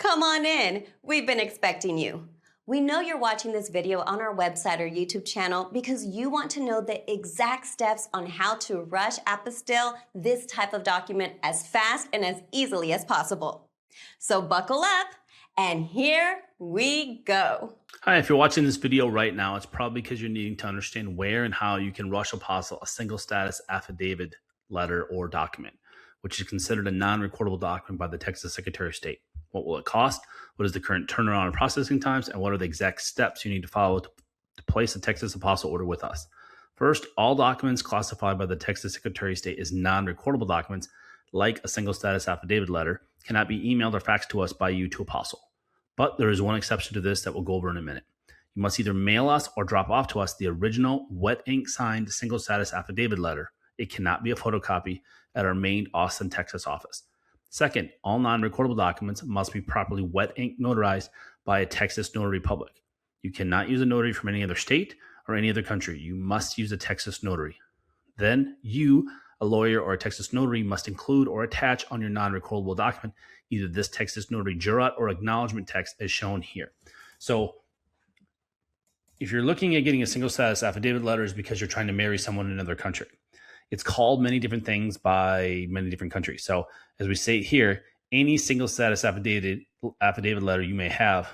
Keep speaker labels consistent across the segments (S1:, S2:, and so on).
S1: Come on in. We've been expecting you. We know you're watching this video on our website or YouTube channel because you want to know the exact steps on how to rush apostille this type of document as fast and as easily as possible. So buckle up, and here we go.
S2: Hi, if you're watching this video right now, it's probably because you're needing to understand where and how you can rush apostille a single status affidavit letter or document, which is considered a non-recordable document by the Texas Secretary of State. What will it cost? What is the current turnaround and processing times? And what are the exact steps you need to follow to place a Texas apostille order with us? First, all documents classified by the Texas Secretary of State as non-recordable documents, like a single status affidavit letter, cannot be emailed or faxed to us by you to apostille. But there is one exception to this that we'll go over in a minute. You must either mail us or drop off to us the original wet ink signed single status affidavit letter. It cannot be a photocopy at our main Austin, Texas office. Second, all non-recordable documents must be properly wet ink notarized by a Texas notary public. You cannot use a notary from any other state or any other country. You must use a Texas notary. Then you, a lawyer or a Texas notary, must include or attach on your non-recordable document either this Texas notary jurat or acknowledgement text as shown here. So if you're looking at getting a single status affidavit letter, is because you're trying to marry someone in another country. It's called many different things by many different countries. So as we say here, any single status affidavit letter you may have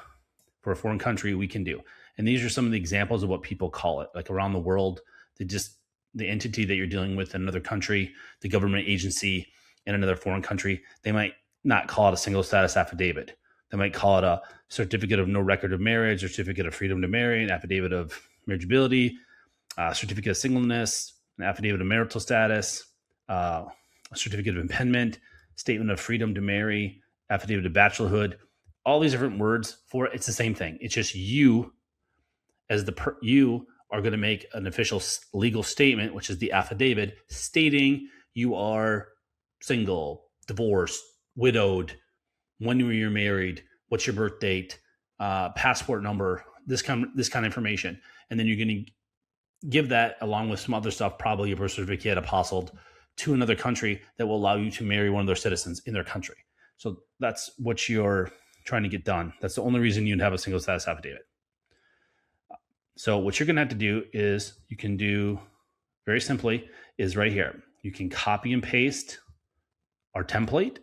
S2: for a foreign country, we can do. And these are some of the examples of what people call it. Like around the world, the entity that you're dealing with in another country, the government agency in another foreign country, they might not call it a single status affidavit. They might call it a certificate of no record of marriage, certificate of freedom to marry, an affidavit of marriageability, certificate of singleness, an affidavit of marital status, a certificate of impediment, statement of freedom to marry, affidavit of bachelorhood. All these different words for it, it's the same thing. It's just you, as you are going to make an official legal statement, which is the affidavit, stating you are single, divorced, widowed, when were you married, what's your birth date, passport number, this kind of information. And then you're going to give that along with some other stuff, probably a birth certificate apostilled to another country that will allow you to marry one of their citizens in their country. So that's what you're trying to get done. That's the only reason you'd have a single status affidavit. So what you're going to have to do is you can do very simply is right here. You can copy and paste our template.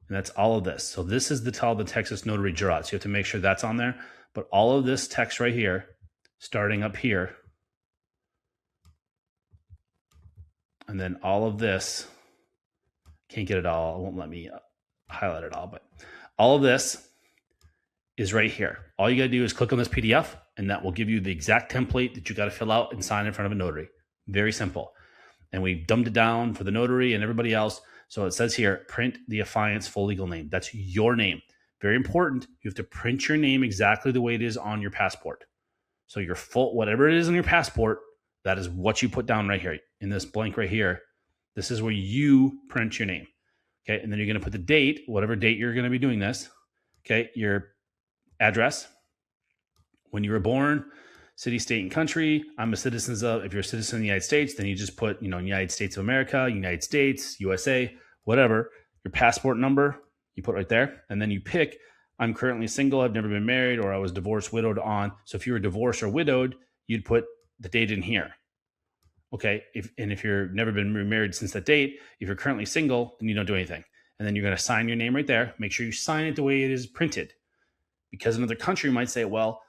S2: And that's all of this. So this is the Texas Notary Jurat. So you have to make sure that's on there. But all of this text right here, starting up here, and then all of this, can't get it all. It won't let me highlight it all. But all of this is right here. All you got to do is click on this PDF, and that will give you the exact template that you got to fill out and sign in front of a notary. Very simple. And we dumbed it down for the notary and everybody else. So it says here, print the affiant's full legal name. That's your name. Very important. You have to print your name exactly the way it is on your passport. So your full, whatever it is on your passport, that is what you put down right here in this blank right here. This is where you print your name. Okay. And then you're going to put the date, whatever date you're going to be doing this. Okay. Your address, when you were born, city, state, and country. I'm a citizen of, if you're a citizen of the United States, then you just put, United States of America, United States, USA, whatever. Your passport number, you put right there. And then you pick, I'm currently single, I've never been married, or I was divorced, widowed on. So if you were divorced or widowed, you'd put the date in here. Okay. If you've never been remarried since that date, if you're currently single, then you don't do anything. And then you're going to sign your name right there. Make sure you sign it the way it is printed. Because another country might say, well,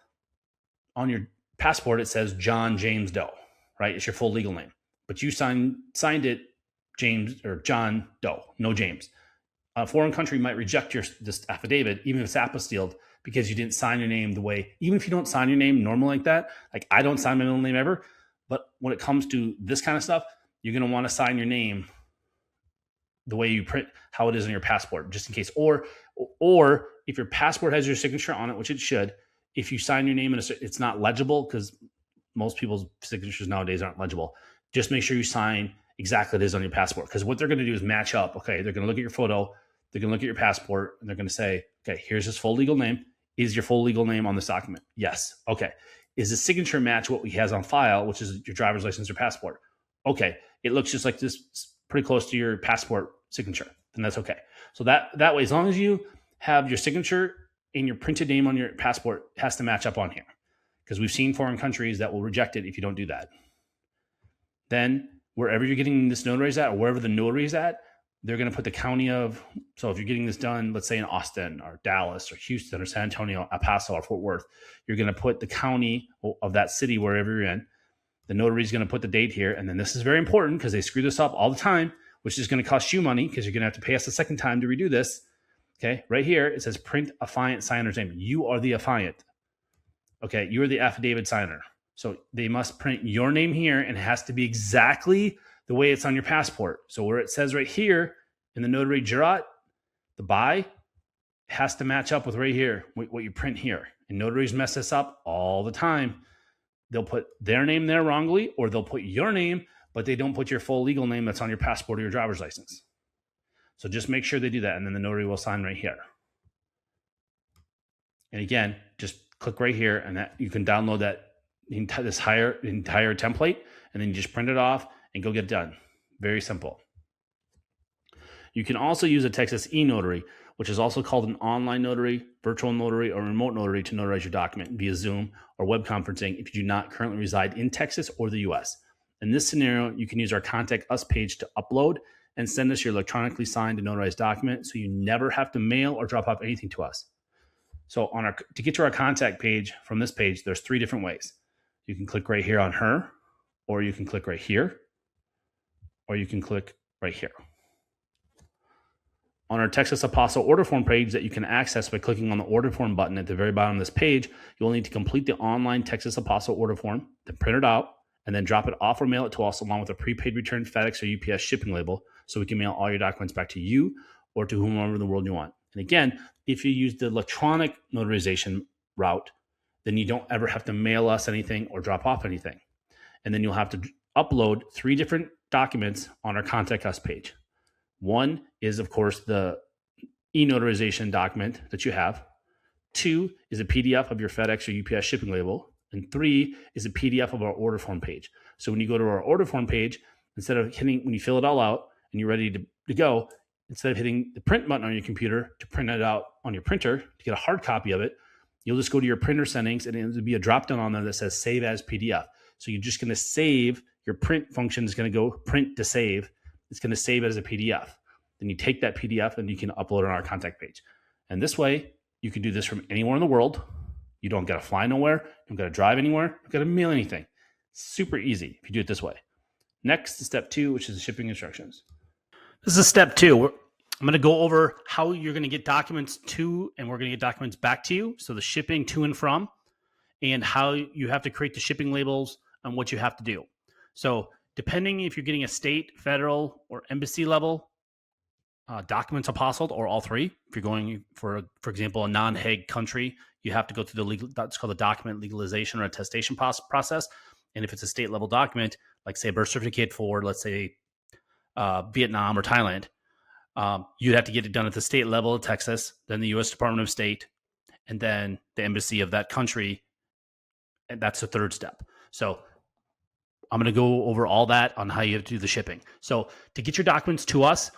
S2: on your passport, it says John James Doe, right? It's your full legal name. But you signed it James or John Doe, no James. A foreign country might reject this affidavit, even if it's apostilled, because you didn't sign your name the way, even if you don't sign your name normal like that, like I don't sign my middle name ever, but when it comes to this kind of stuff, you're going to want to sign your name the way you print, how it is on your passport, just in case. Or if your passport has your signature on it, which it should, if you sign your name it's not legible, because most people's signatures nowadays aren't legible. Just make sure you sign exactly what it is on your passport, because what they're going to do is match up. Okay, they're going to look at your photo, they're going to look at your passport, and they're going to say, okay, here's his full legal name. Is your full legal name on this document? Yes. Okay. Is the signature match what he has on file, which is your driver's license or passport? Okay. It looks just like this, pretty close to your passport signature. Then that's okay. So that way, as long as you have your signature and your printed name on your passport has to match up on here, because we've seen foreign countries that will reject it if you don't do that. Then wherever you're getting this notarized at, or wherever the notary is at, they're going to put the county of, so if you're getting this done, let's say in Austin or Dallas or Houston or San Antonio, El Paso or Fort Worth, you're going to put the county of that city wherever you're in. The notary is going to put the date here. And then this is very important because they screw this up all the time, which is going to cost you money because you're going to have to pay us a second time to redo this. Okay, right here, it says print affiant signer's name. You are the affiant. Okay, you are the affidavit signer. So they must print your name here, and it has to be exactly the way it's on your passport. So where it says right here in the notary jurat, the by has to match up with right here, what you print here. And notaries mess this up all the time. They'll put their name there wrongly, or they'll put your name, but they don't put your full legal name that's on your passport or your driver's license. So just make sure they do that, and then the notary will sign right here. And again, just click right here, and that you can download that entire template, and then you just print it off and go get it done. Very simple. You can also use a Texas e-notary, which is also called an online notary, virtual notary, or remote notary to notarize your document via Zoom or web conferencing if you do not currently reside in Texas or the US. In this scenario, you can use our Contact Us page to upload and send us your electronically signed and notarized document, so you never have to mail or drop off anything to us. So to get to our contact page from this page, there's 3 different ways. You can click right here on her, or you can click right here, or you can click right here. On our Texas Apostille order form page that you can access by clicking on the order form button at the very bottom of this page, you'll need to complete the online Texas Apostille order form, then print it out, and then drop it off or mail it to us along with a prepaid return FedEx or UPS shipping label, so we can mail all your documents back to you or to whomever in the world you want. And again, if you use the electronic notarization route, then you don't ever have to mail us anything or drop off anything. And then you'll have to upload 3 different documents on our Contact Us page. One is, of course, the e-notarization document that you have. 2 is a PDF of your FedEx or UPS shipping label. And 3 is a PDF of our order form page. So when you go to our order form page, instead of when you fill it all out and you're ready to go, instead of hitting the print button on your computer to print it out on your printer to get a hard copy of it, you'll just go to your printer settings, and it'll be a drop down on there that says save as PDF. So you're just going to save, your print function is going to go print to save. It's going to save it as a PDF. Then you take that PDF and you can upload it on our contact page. And this way, you can do this from anywhere in the world. You don't got to fly nowhere. You don't got to drive anywhere. You don't got to mail anything. Super easy if you do it this way. Next is step 2, which is the shipping instructions. This is step 2. I'm going to go over how you're going to get documents to, and we're going to get documents back to you. So the shipping to and from, and how you have to create the shipping labels and what you have to do. So depending if you're getting a state, federal, or embassy level documents apostilled, or all 3. If you're going for example, a non-Hague country, you have to go through the legal, that's called the document legalization or attestation process. And if it's a state level document, like say a birth certificate for, let's say, Vietnam or Thailand, you'd have to get it done at the state level of Texas, then the U.S. Department of State, and then the embassy of that country. And that's the 3rd step. So I'm going to go over all that on how you have to do the shipping. So to get your documents to us,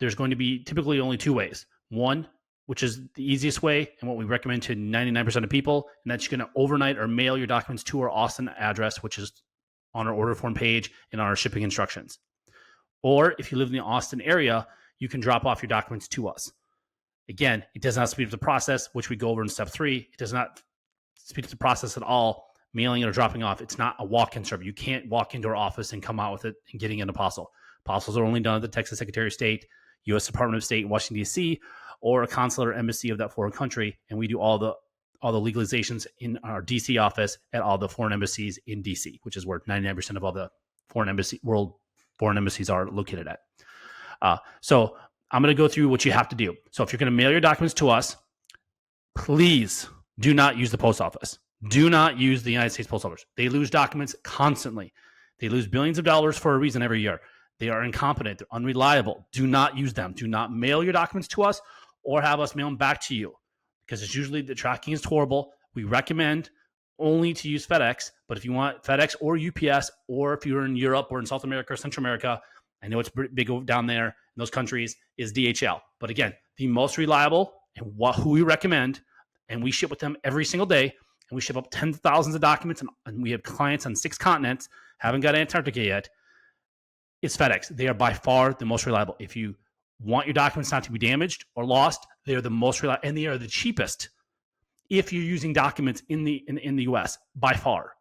S2: there's going to be typically only 2 ways. One, which is the easiest way and what we recommend to 99% of people, and that's you're going to overnight or mail your documents to our Austin address, which is on our order form page and on our shipping instructions. Or if you live in the Austin area, you can drop off your documents to us. Again, it does not speed up the process, which we go over in step 3. It does not speed up the process at all, mailing it or dropping off. It's not a walk-in service. You can't walk into our office and come out with it and getting an apostille. Apostils are only done at the Texas Secretary of State, U.S. Department of State, Washington, D.C., or a consulate or embassy of that foreign country. And we do all the legalizations in our D.C. office at all the foreign embassies in D.C., which is where 99% of all the world foreign embassies are located at. So I'm going to go through what you have to do. So if you're going to mail your documents to us, please do not use the post office. Do not use the United States Post Office. They lose documents constantly. They lose billions of dollars for a reason every year. They are incompetent. They're unreliable. Do not use them. Do not mail your documents to us or have us mail them back to you, because it's usually the tracking is horrible. We recommend only to use FedEx, but if you want FedEx or UPS, or if you're in Europe or in South America or Central America, I know it's big down there in those countries, is DHL. But again, the most reliable and who we recommend, and we ship with them every single day, and we ship up tens of thousands of documents, and we have clients on 6 continents, haven't got Antarctica yet, it's FedEx. They are by far the most reliable. If you want your documents not to be damaged or lost, they are the most reliable, and they are the cheapest if you're using documents in the US by far.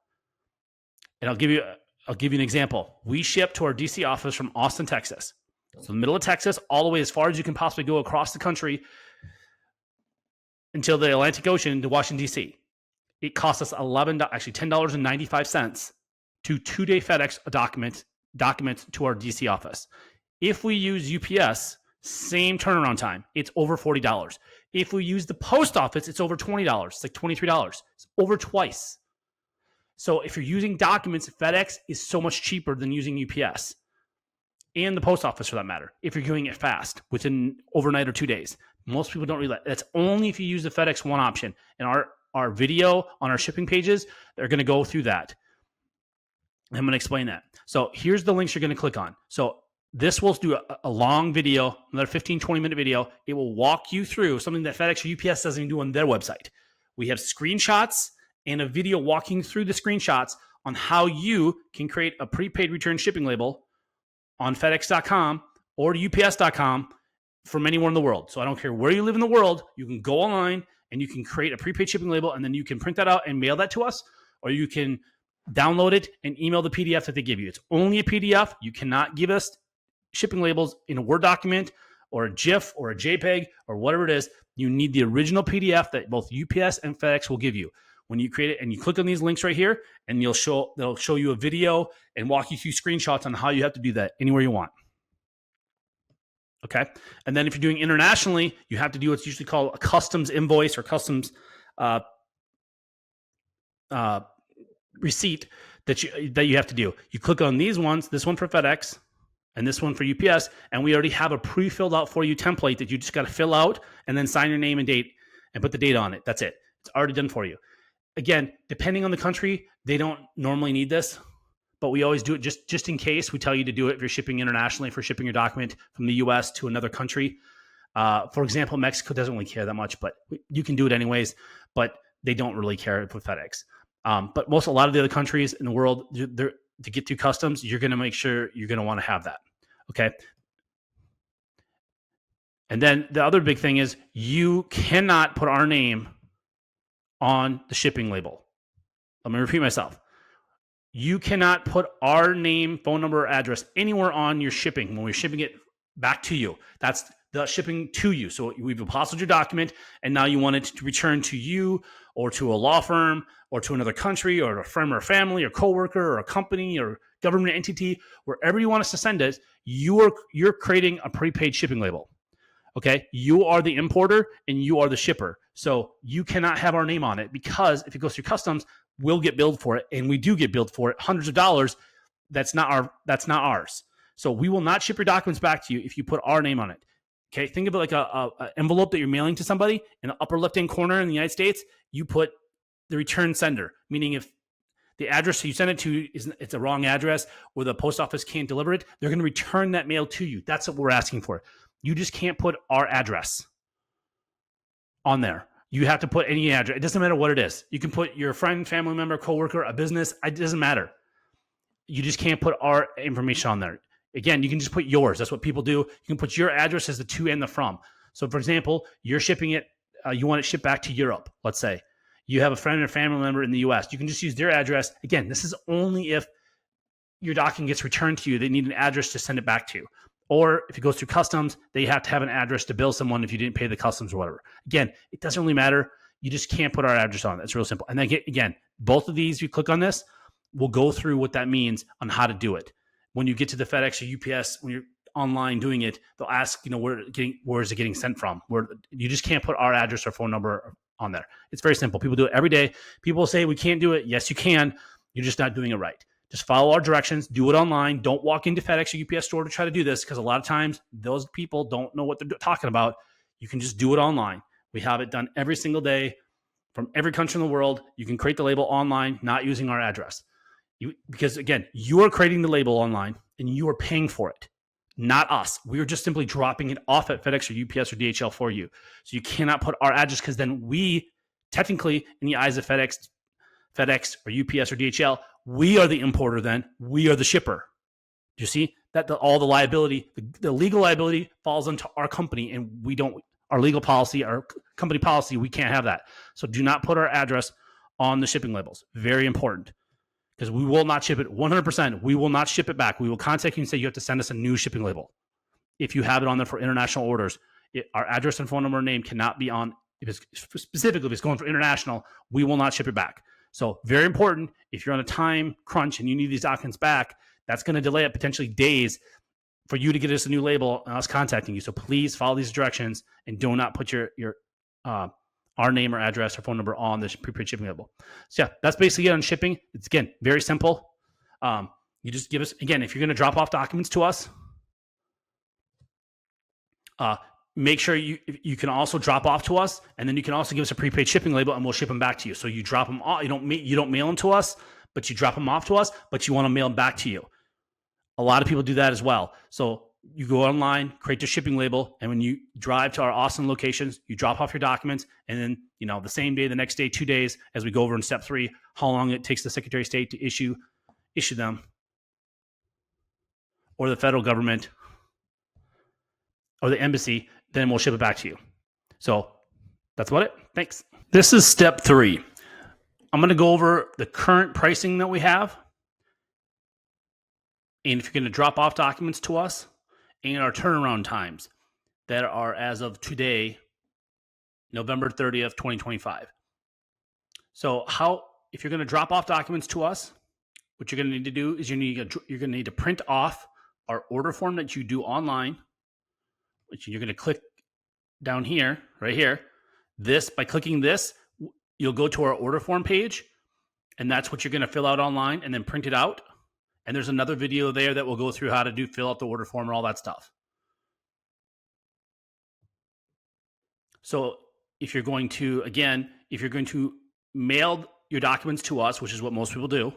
S2: And I'll give you an example. We ship to our DC office from Austin, Texas. So the middle of Texas, all the way as far as you can possibly go across the country until the Atlantic Ocean to Washington, D.C. It costs us $10.95 to 2-day FedEx a document to our DC office. If we use UPS, same turnaround time, it's over $40. If we use the post office, it's over $20. It's like $23. It's over twice. So if you're using documents, FedEx is so much cheaper than using UPS and the post office for that matter, if you're doing it fast within overnight or 2 days. Most people don't realize that's only if you use the FedEx One option. And our video on our shipping pages, they're going to go through that. I'm going to explain that. So here's the links you're going to click on. So this will do a long video, another 15, 20-minute video. It will walk you through something that FedEx or UPS doesn't even do on their website. We have screenshots and a video walking through the screenshots on how you can create a prepaid return shipping label on FedEx.com or UPS.com from anywhere in the world. So I don't care where you live in the world, you can go online and you can create a prepaid shipping label, and then you can print that out and mail that to us, or you can download it and email the PDF that they give you. It's only a PDF. You cannot give us shipping labels in a Word document or a GIF or a JPEG or whatever it is. You need the original PDF that both UPS and FedEx will give you. When you create it and you click on these links right here, and they'll show you a video and walk you through screenshots on how you have to do that anywhere you want. Okay. And then if you're doing internationally, you have to do what's usually called a customs invoice or customs receipt that you have to do. You click on these ones, this one for FedEx and this one for UPS, and we already have a pre-filled out for you template that you just got to fill out and then sign your name and date and put the date on it. That's it. It's already done for you. Again, depending on the country, they don't normally need this, but we always do it just in case. We tell you to do it if you're shipping internationally, for shipping your document from the US to another country. For example, Mexico doesn't really care that much, but you can do it anyways, but they don't really care with FedEx. But a lot of the other countries in the world, to get through customs, you're going to make sure you're going to want to have that. Okay. And then the other big thing is you cannot put our name on the shipping label. Let me repeat myself. You cannot put our name, phone number, or address anywhere on your shipping when we're shipping it back to you. That's the shipping to you. So we've apostilled your document, and now you want it to return to you or to a law firm or to another country or a friend or family or coworker or a company or government entity, wherever you want us to send it. You're creating a prepaid shipping label. Okay, you are the importer and you are the shipper. So you cannot have our name on it, because if it goes through customs, we'll get billed for it, and we do get billed for it, hundreds of dollars. That's not ours. So we will not ship your documents back to you if you put our name on it. Okay, think of it like a envelope that you're mailing to somebody. In the upper left-hand corner in the United States, you put the return sender, meaning if the address you send it to it's a wrong address or the post office can't deliver it, they're going to return that mail to you. That's what we're asking for. You just can't put our address on there. You have to put any address. It doesn't matter what it is. You can put your friend, family member, coworker, a business. It doesn't matter. You just can't put our information on there. Again, you can just put yours. That's what people do. You can put your address as the to and the from. So, for example, you're shipping it. You want it shipped back to Europe, let's say. You have a friend or family member in the U.S. You can just use their address. Again, this is only if your document gets returned to you. They need an address to send it back to. Or if it goes through customs, they have to have an address to bill someone if you didn't pay the customs or whatever. Again, it doesn't really matter. You just can't put our address on it. It's real simple. And then again, both of these, you click on this, we'll go through what that means on how to do it. When you get to the FedEx or UPS, when you're online doing it, they'll ask, where is it getting sent from? Where you just can't put our address or phone number on there. It's very simple. People do it every day. People say we can't do it. Yes, you can. You're just not doing it right. Just follow our directions. Do it online. Don't walk into FedEx or UPS store to try to do this, because a lot of times those people don't know what they're talking about. You can just do it online. We have it done every single day from every country in the world. You can create the label online, not using our address. Because again, you are creating the label online and you are paying for it. not us. We're just simply dropping it off at FedEx or UPS or DHL for you. So you cannot put our address, because then we, technically, in the eyes of FedEx or UPS or DHL, we are the importer then. We are the shipper. Do you see that all the liability, the legal liability falls onto our company, and we don't, our legal policy, our company policy, we can't have that. So do not put our address on the shipping labels. Very important, because we will not ship it 100%. We will not ship it back. We will contact you and say you have to send us a new shipping label. If you have it on there for international orders, our address and phone number and name cannot be on. Specifically, if it's going for international, we will not ship it back. So very important. If you're on a time crunch and you need these documents back, that's going to delay it potentially days for you to get us a new label and us contacting you. So please follow these directions and do not put our name or address or phone number on the prepaid shipping label. So yeah, that's basically it on shipping. It's, again, very simple. You just give us, again, if you're going to drop off documents to us, make sure you can also drop off to us, and then you can also give us a prepaid shipping label, and we'll ship them back to you. So you drop them off. You don't mail them to us, but you drop them off to us, but you want to mail them back to you. A lot of people do that as well. So you go online, create your shipping label, and when you drive to our Austin locations, you drop off your documents, and then, the same day, the next day, 2 days, as we go over in step 3, how long it takes the Secretary of State to issue them, or the federal government, or the embassy, then we'll ship it back to you. So that's about it. Thanks. This is step 3. I'm going to go over the current pricing that we have, and if you're going to drop off documents to us, and our turnaround times that are as of today, November 30th, 2025. So if you're going to drop off documents to us, what you're going to need to do is you're going to need to print off our order form that you do online, which you're going to click down here, right here. By clicking this, you'll go to our order form page, and that's what you're going to fill out online and then print it out. And there's another video there that will go through how to fill out the order form and all that stuff. So if you're going to mail your documents to us, which is what most people do,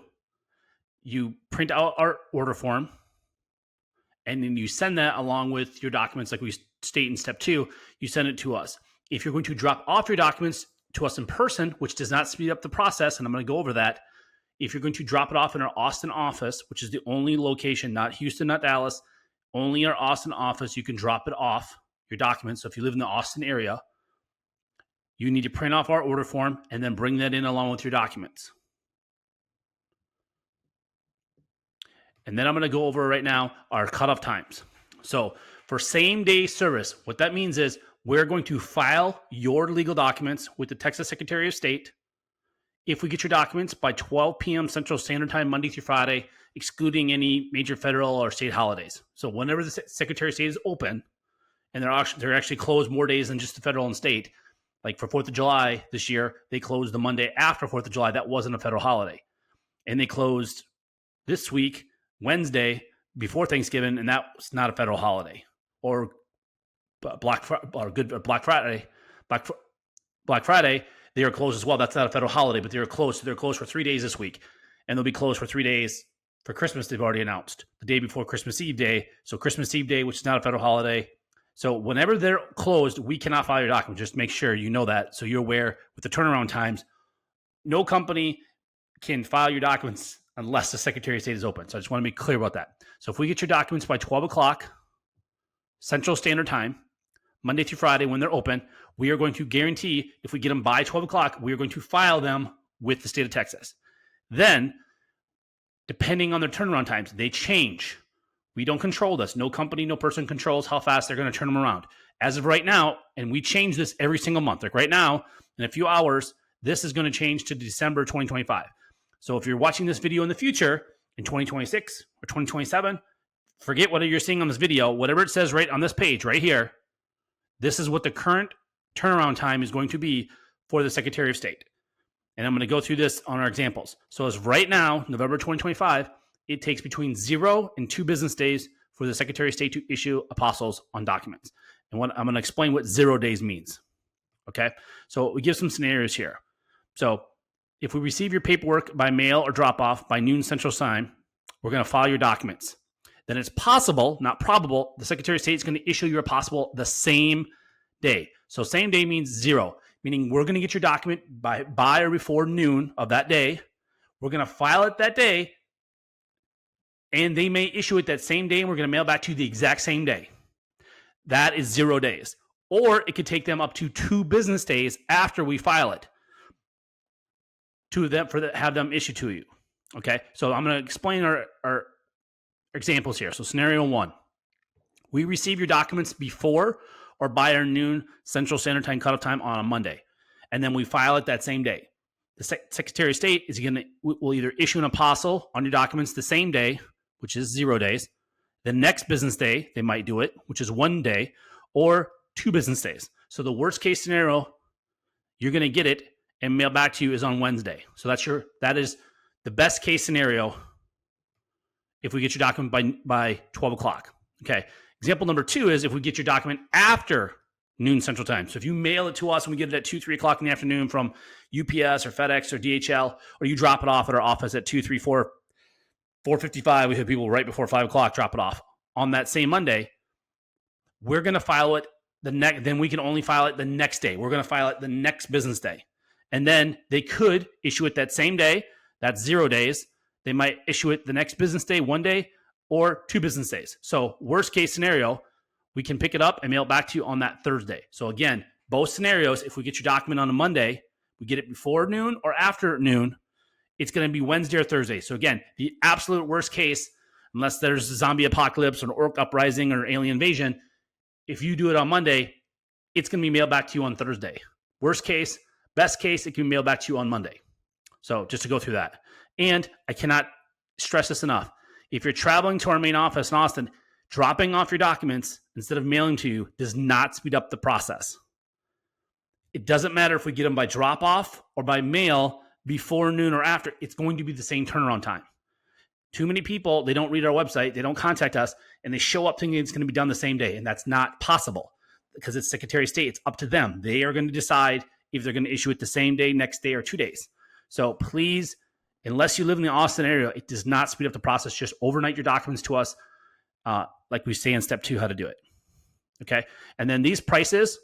S2: you print out our order form, and then you send that along with your documents, like we state in step 2, you send it to us. If you're going to drop off your documents to us in person, which does not speed up the process, and I'm going to go over that, if you're going to drop it off in our Austin office, which is the only location, not Houston, not Dallas, only our Austin office, you can drop it off, your documents. So if you live in the Austin area, you need to print off our order form and then bring that in along with your documents. And then I'm going to go over right now our cutoff times. So for same day service, what that means is we're going to file your legal documents with the Texas Secretary of State if we get your documents by 12 p.m. Central Standard Time, Monday through Friday, excluding any major federal or state holidays. So whenever the Secretary of State is open, and they're actually closed more days than just the federal and state, like for 4th of July this year, they closed the Monday after 4th of July. That wasn't a federal holiday. And they closed this week, Wednesday, before Thanksgiving, and that was not a federal holiday. Or Black Friday, they are closed as well. That's not a federal holiday, but they're closed. So they're closed for 3 days this week, and they'll be closed for 3 days for Christmas. They've already announced the day before Christmas Eve Day. So Christmas Eve Day, which is not a federal holiday. So whenever they're closed, we cannot file your document. Just make sure you know that, so you're aware with the turnaround times. No company can file your documents unless the Secretary of State is open. So I just want to be clear about that. So if we get your documents by 12 o'clock Central Standard Time, Monday through Friday when they're open, we are going to guarantee if we get them by 12 o'clock, we are going to file them with the state of Texas. Then, depending on their turnaround times, they change. We don't control this. No company, no person controls how fast they're going to turn them around. As of right now, and we change this every single month. Like right now, in a few hours, this is going to change to December 2025. So if you're watching this video in the future, in 2026 or 2027, forget what you're seeing on this video. Whatever it says right on this page right here, this is what the current turnaround time is going to be for the Secretary of State. And I'm going to go through this on our examples. So as right now, November 2025, it takes between 0 and 2 business days for the Secretary of State to issue apostles on documents. And what I'm going to explain what 0 days means. Okay? So we give some scenarios here. So if we receive your paperwork by mail or drop off by noon Central Time, we're going to file your documents. then it's possible, not probable, the Secretary of State is going to issue your apostille the same day. So same day means 0, meaning we're going to get your document by or before noon of that day. We're going to file it that day, and they may issue it that same day, and we're going to mail back to you the exact same day. That is 0 days. Or it could take them up to 2 business days after we file it have them issued to you. Okay, so I'm going to explain our examples here. So scenario 1, we receive your documents before or by our noon Central Standard Time cutoff time on a Monday, and then we file it that same day. The Secretary of State will either issue an apostille on your documents the same day, which is 0 days. The next business day, they might do it, which is 1 day, or 2 business days. So the worst case scenario, you're going to get it and mail back to you is on Wednesday. So that is the best case scenario if we get your document by 12 o'clock. Okay. Example number 2 is if we get your document after noon Central Time. So if you mail it to us and we get it at 2, 3 o'clock in the afternoon from UPS or FedEx or DHL, or you drop it off at our office at 2, 3, 4, 4:55, we have people right before 5 o'clock drop it off on that same Monday, we're going to file it then we can only file it the next day. We're going to file it the next business day. And then they could issue it that same day. That's 0 days. They might issue it the next business day, 1 day, or 2 business days. So worst case scenario, we can pick it up and mail it back to you on that Thursday. So again, both scenarios, if we get your document on a Monday, we get it before noon or after noon, it's going to be Wednesday or Thursday. So again, the absolute worst case, unless there's a zombie apocalypse or an orc uprising or alien invasion, if you do it on Monday, it's going to be mailed back to you on Thursday. Worst case, best case, it can be mailed back to you on Monday. So just to go through that. And I cannot stress this enough. If you're traveling to our main office in Austin, dropping off your documents instead of mailing to you does not speed up the process. It doesn't matter if we get them by drop off or by mail before noon or after, it's going to be the same turnaround time. Too many people, they don't read our website, they don't contact us, and they show up thinking it's going to be done the same day. And that's not possible because it's Secretary of State. It's up to them. They are going to decide if they're going to issue it the same day, next day, or 2 days. So please, unless you live in the Austin area, it does not speed up the process. Just overnight your documents to us, like we say in step 2, how to do it. Okay. And then these prices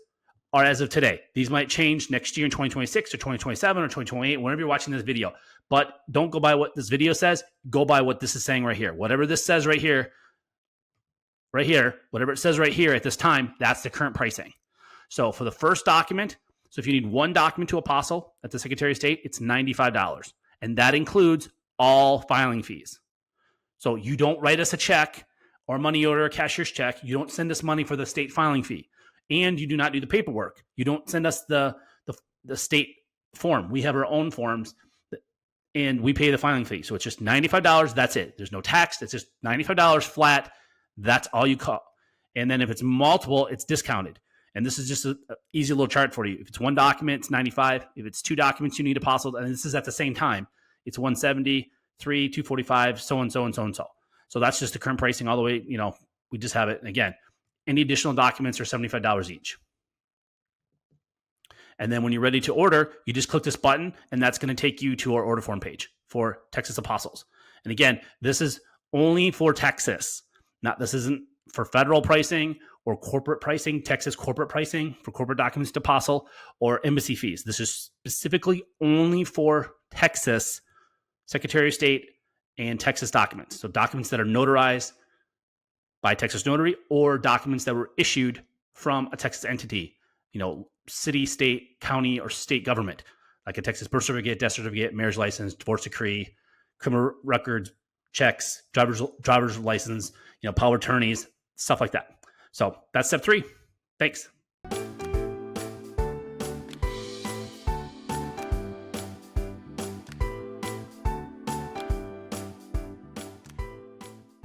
S2: are as of today. These might change next year in 2026 or 2027 or 2028, whenever you're watching this video. But don't go by what this video says. Go by what this is saying right here. Whatever this says right here, whatever it says right here at this time, that's the current pricing. So for the first document, so if you need 1 document to apostille at the Secretary of State, it's $95. And that includes all filing fees. So you don't write us a check or money order, a cashier's check. You don't send us money for the state filing fee. And you do not do the paperwork. You don't send us the state form. We have our own forms, and we pay the filing fee. So it's just $95. That's it. There's no tax. It's just $95 flat. That's all you call. And then if it's multiple, it's discounted. And this is just an easy little chart for you. If it's 1 document, it's $95. If it's 2 documents, you need apostilled, and this is at the same time, it's $170, 3, $245, so and so and so and so. So that's just the current pricing all the way. We just have it. And again, any additional documents are $75 each. And then when you're ready to order, you just click this button, and that's going to take you to our order form page for Texas Apostles. And again, this is only for Texas. This isn't for federal pricing or corporate pricing, Texas corporate pricing for corporate documents to apostille or embassy fees. This is specifically only for Texas Secretary of State and Texas documents. So documents that are notarized by Texas Notary or documents that were issued from a Texas entity, city, state, county, or state government, like a Texas birth certificate, death certificate, marriage license, divorce decree, criminal records, checks, driver's license, power attorneys, stuff like that. So that's step 3. Thanks.